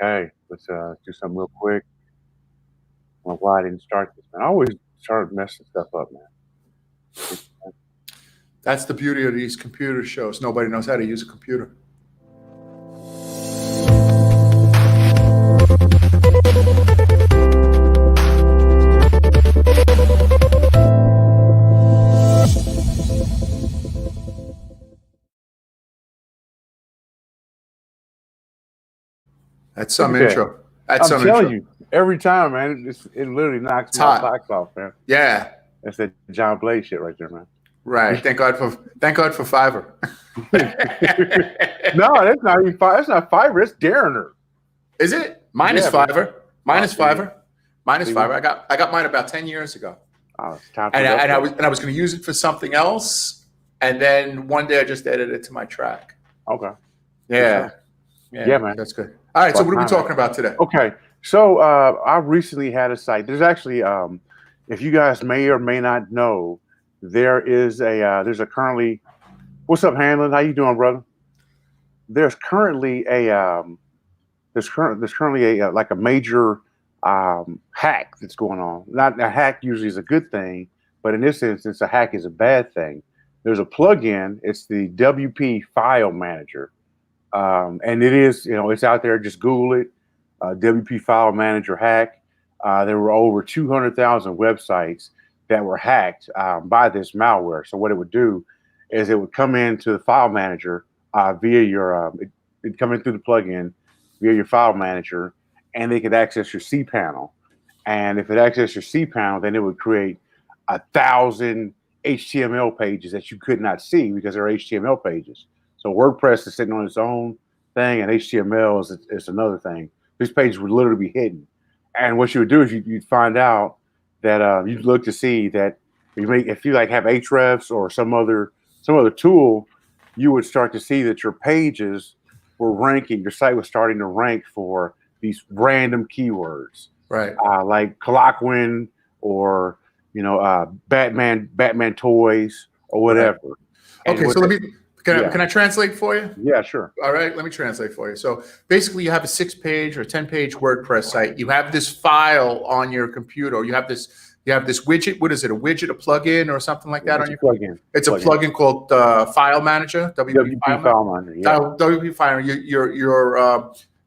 hey, let's do something real quick. Well, why I didn't start this, man? I always start messing stuff up, man. That's the beauty of these computer shows. Nobody knows how to use a computer. That's some intro. That's I'm telling you, every time, man, it literally knocks my socks off, man. Yeah. That's that John Blade shit right there, man. Right. Thank God for Fiverr. No, that's not even Fiverr. That's not Fiverr. It's Darrener. Is it? Mine is Fiverr. Mine is Fiverr. Mine is Fiverr. I got mine about 10 years ago. Oh, it's time and I was going to use it for something else, and then one day I just added it to my track. Okay. Yeah, man. That's good. All right. So what are we talking about today? Okay. So I recently had a site. There's actually, if you guys may or may not know, there's a currently. What's up, Hanlon? How you doing, brother? There's currently a like a major hack that's going on. Not a hack usually is a good thing, but in this instance, a hack is a bad thing. There's a plugin. It's the WP File Manager, and it is, it's out there. Just Google it, WP File Manager hack. There were over 200,000 websites that were hacked by this malware. So what it would do is it would come into the file manager via your, it'd come in through the plugin via your file manager, and they could access your cPanel. And if it accessed your cPanel, then it would create 1,000 HTML pages that you could not see because they're HTML pages. So WordPress is sitting on its own thing, and HTML is another thing. These pages would literally be hidden. And what you would do is you'd find out that you'd look to see that if you have Ahrefs or some other tool, you would start to see that your pages were ranking. Your site was starting to rank for these random keywords, right? Like Cloquin or Batman toys or whatever. Right. Okay, so can I translate for you? Yeah, sure. All right, let me translate for you. So basically, you have a 6-page or 10-page WordPress site. You have this file on your computer. Or you have this widget. What is it? A widget, a plugin, or something like that on your plugin? It's a plugin called File Manager. WP File Manager. Yeah. WP File Manager.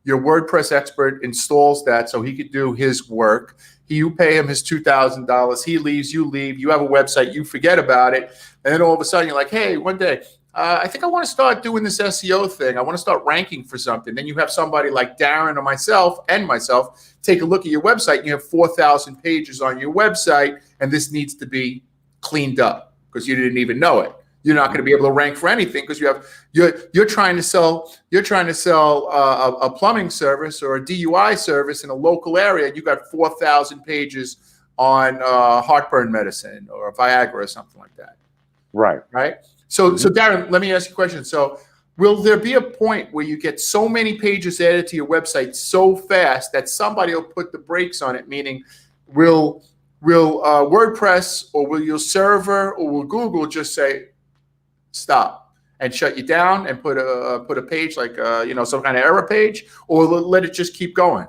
Your WordPress expert installs that so he could do his work. You pay him his $2,000. He leaves. You leave. You have a website. You forget about it, and then all of a sudden you're like, hey, one day. I think I want to start doing this SEO thing. I want to start ranking for something. Then you have somebody like Darren or myself take a look at your website. And you have 4,000 pages on your website, and this needs to be cleaned up because you didn't even know it. You're not going to be able to rank for anything because you're trying to sell a plumbing service or a DUI service in a local area. You got 4,000 pages on heartburn medicine or Viagra or something like that. Right. So Darren, let me ask you a question. So will there be a point where you get so many pages added to your website so fast that somebody will put the brakes on it? Meaning, will WordPress or will your server or will Google just say stop and shut you down and put a page like some kind of error page, or let it just keep going?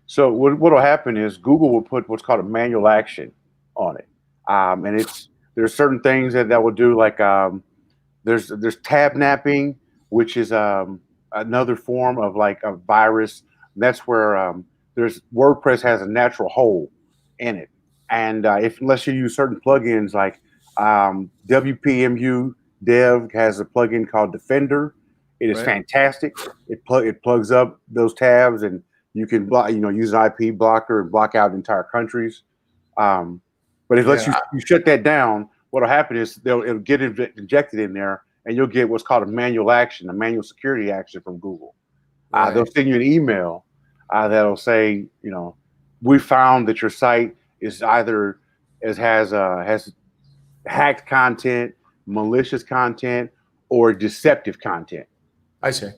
So what will happen is Google will put what's called a manual action on it, and there's certain things that will do, like there's tab napping, which is another form of like a virus. That's where WordPress has a natural hole in it, and unless you use certain plugins like WPMU Dev has a plugin called Defender. It is fantastic. It plugs up those tabs, and you can use an IP blocker and block out entire countries. But unless you shut that down, what'll happen is it'll get injected in there, and you'll get what's called a manual action, a manual security action from Google. They'll send you an email that'll say, we found that your site is either has hacked content, malicious content, or deceptive content. I see.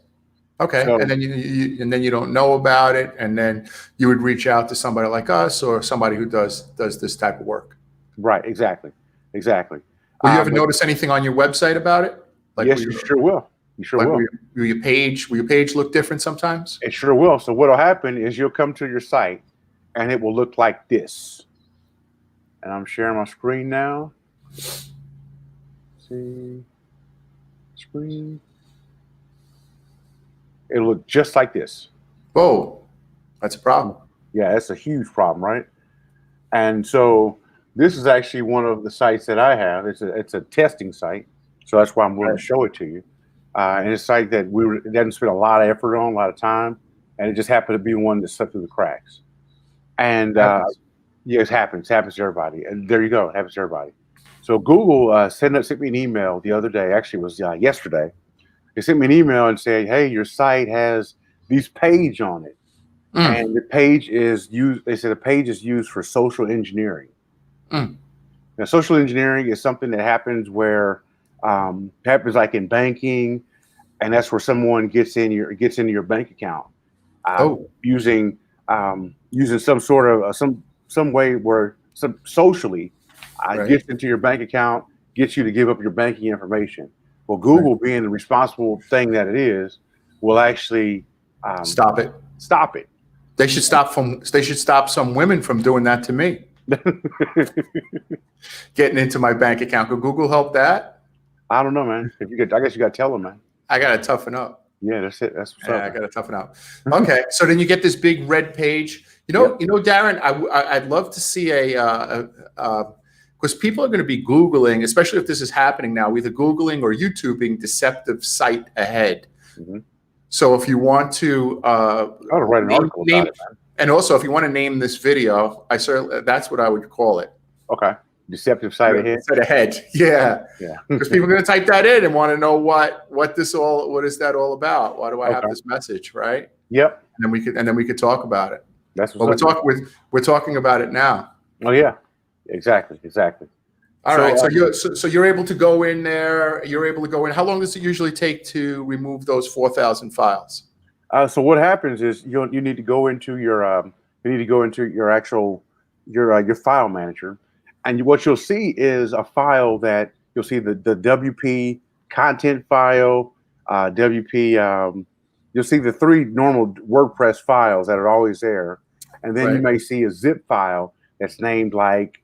Okay, so, and then you don't know about it, and then you would reach out to somebody like us or somebody who does this type of work. Right. Exactly. Will you ever notice anything on your website about it? Yes, you sure will. You sure Like, will. will your page look different sometimes? It sure will. So what'll happen is you'll come to your site, and it will look like this. And I'm sharing my screen now. See, screen. It'll look just like this. Whoa, that's a problem. Yeah, that's a huge problem, right? And so this is actually one of the sites that I have. It's a testing site, so that's why I'm willing to show it to you. And it's a site that it doesn't spend a lot of effort on, a lot of time, and it just happened to be one that slipped through the cracks. And yeah, it happens. It happens to everybody. And there you go. It happens to everybody. So Google sent me an email the other day. Actually, it was yesterday. They sent me an email and said, "Hey, your site has these page on it, and the page is used." They said the page is used for social engineering. Now, social engineering is something that happens where happens like in banking, and that's where someone gets into your bank account using some sort of some way where socially gets into your bank account, gets you to give up your banking information. Well, Google, being the responsible thing that it is, will actually stop it. Stop it. They should stop some women from doing that to me. Getting into my bank account. Could Google help that? I don't know, man. I guess you got to tell them, man. I got to toughen up. Yeah, that's it. That's what's up. I got to toughen up. Okay, so then you get this big red page. You know, Darren, I'd love to see because people are going to be Googling, especially if this is happening now, either Googling or YouTubing deceptive site ahead. So if you want to, I would write an article about it, man. And also if you want to name this video, that's what I would call it. Okay. Deceptive site ahead. Site ahead. Yeah. Yeah. Because people are going to type that in and want to know what is that all about? Why do I have this message, right? Yep. And then we could talk about it. That's what we're talking about it now. Oh yeah. Exactly. All right. So you're able to go in there. You're able to go in. How long does it usually take to remove those 4,000 files? So what happens is you need to go into your actual your file manager, and what you'll see is a file that you'll see the WP content file, WP. You'll see the three normal WordPress files that are always there, and then you may see a zip file that's named like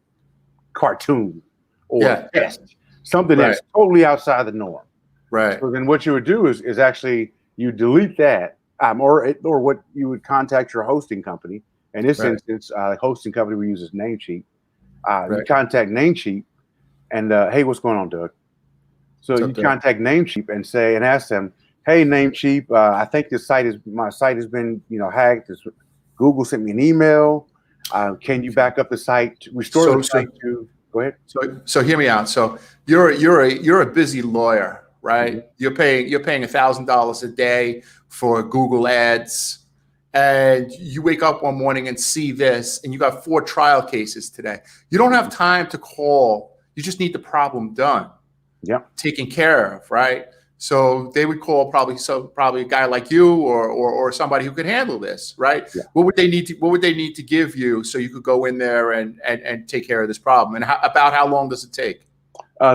cartoon or test, something that's totally outside the norm. Right. So then what you would do is actually you delete that, or what you would contact your hosting company. In this instance, the hosting company we use is Namecheap. You contact Namecheap, and hey, what's going on, Doug? So you contact Namecheap and ask them, hey, Namecheap, I think my site has been hacked. Google sent me an email. Can you back up the site, restore the site to? Go ahead. So hear me out. So you're a busy lawyer, right? You're paying $1,000 a day for Google Ads, and you wake up one morning and see this, and you got 4 trial cases today. You don't have time to call. You just need the problem done. Taken care of, right? So they would call probably a guy like you or somebody who could handle this, right? What would they need to give you so you could go in there and take care of this problem? And about how long does it take?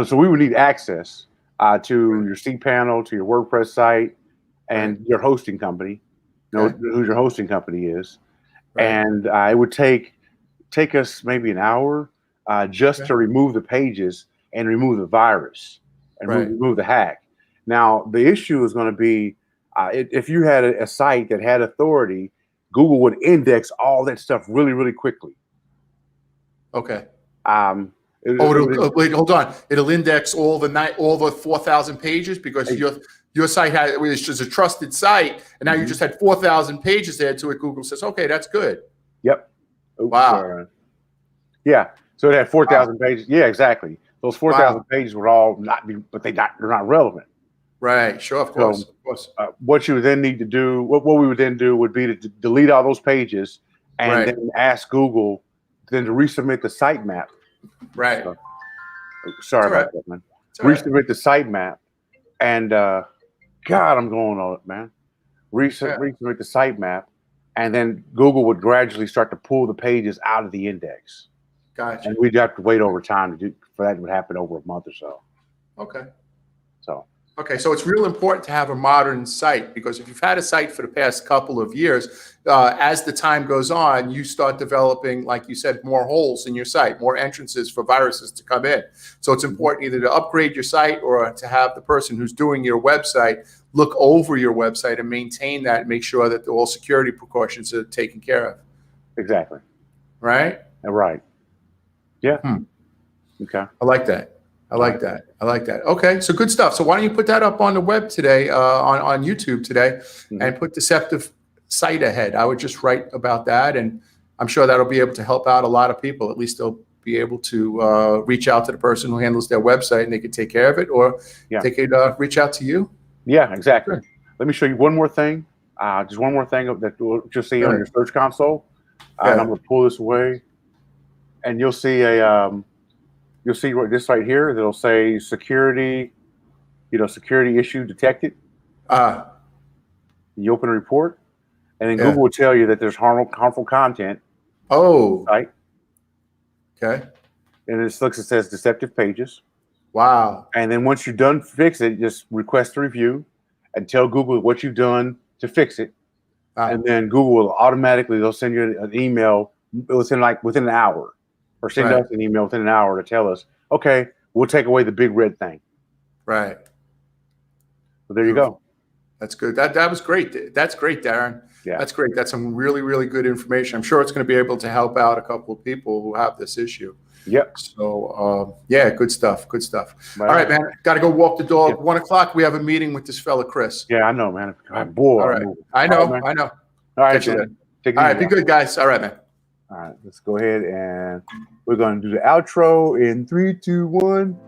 So we would need access to your cPanel, to your WordPress site, and your hosting company. Who your hosting company is, and it would take us maybe an hour just to remove the pages and remove the virus and remove the hack. Now, the issue is going to be if you had a site that had authority, Google would index all that stuff really, really quickly. Okay. Wait, hold on. It'll index all the 4,000 pages because your site is just a trusted site, and now you just had 4,000 pages there to it. Google says, okay, that's good. Yep. Oops, wow. Yeah. So it had 4,000 pages. Yeah, exactly. Those 4,000 pages would all not be, but they're not relevant. Right. Sure. Of course. What you would then need to do, what we would then do would be to delete all those pages and then ask Google then to resubmit the sitemap. Right. So, sorry about that, man. Resubmit the sitemap, and God, I'm going on it, man. Resubmit the sitemap, and then Google would gradually start to pull the pages out of the index. Gotcha. And we'd have to wait over time for that to happen over a month or so. Okay. So, Okay, so it's real important to have a modern site, because if you've had a site for the past couple of years, as the time goes on, you start developing, like you said, more holes in your site, more entrances for viruses to come in. So it's important either to upgrade your site or to have the person who's doing your website look over your website and maintain that and make sure that all security precautions are taken care of. Exactly. Right? Right. Yeah. Okay. I like that. I like that. I like that. Okay, so good stuff. So why don't you put that up on the web today, on YouTube today, and put Deceptive Site Ahead. I would just write about that, and I'm sure that'll be able to help out a lot of people. At least they'll be able to reach out to the person who handles their website, and they can take care of it, or they could reach out to you. Yeah, exactly. Sure. Let me show you one more thing. Just one more thing that you'll see on your Search Console. And I'm going to pull this away, and you'll see you'll see this right here that'll say security, security issue detected. You open a report, and then Google will tell you that there's harmful content. Oh. Right. Okay. And it says deceptive pages. Wow. And then once you're done fix it, just request a review and tell Google what you've done to fix it. And then Google will automatically, they'll send you an email within an hour, or send us an email within an hour to tell us, okay, we'll take away the big red thing. Right. So there you go. That's good. That was great. That's great, Darren. Yeah. That's great. That's some really, really good information. I'm sure it's going to be able to help out a couple of people who have this issue. Yep. So, yeah, good stuff. Good stuff. All right, man. Got to go walk the dog. 1 o'clock, we have a meeting with this fella, Chris. Yeah, I know, man. God, boy. All right. I know. All All right, man. All right, be good, guys. All right, man. All right, let's go ahead and we're going to do the outro in 3, 2, 1.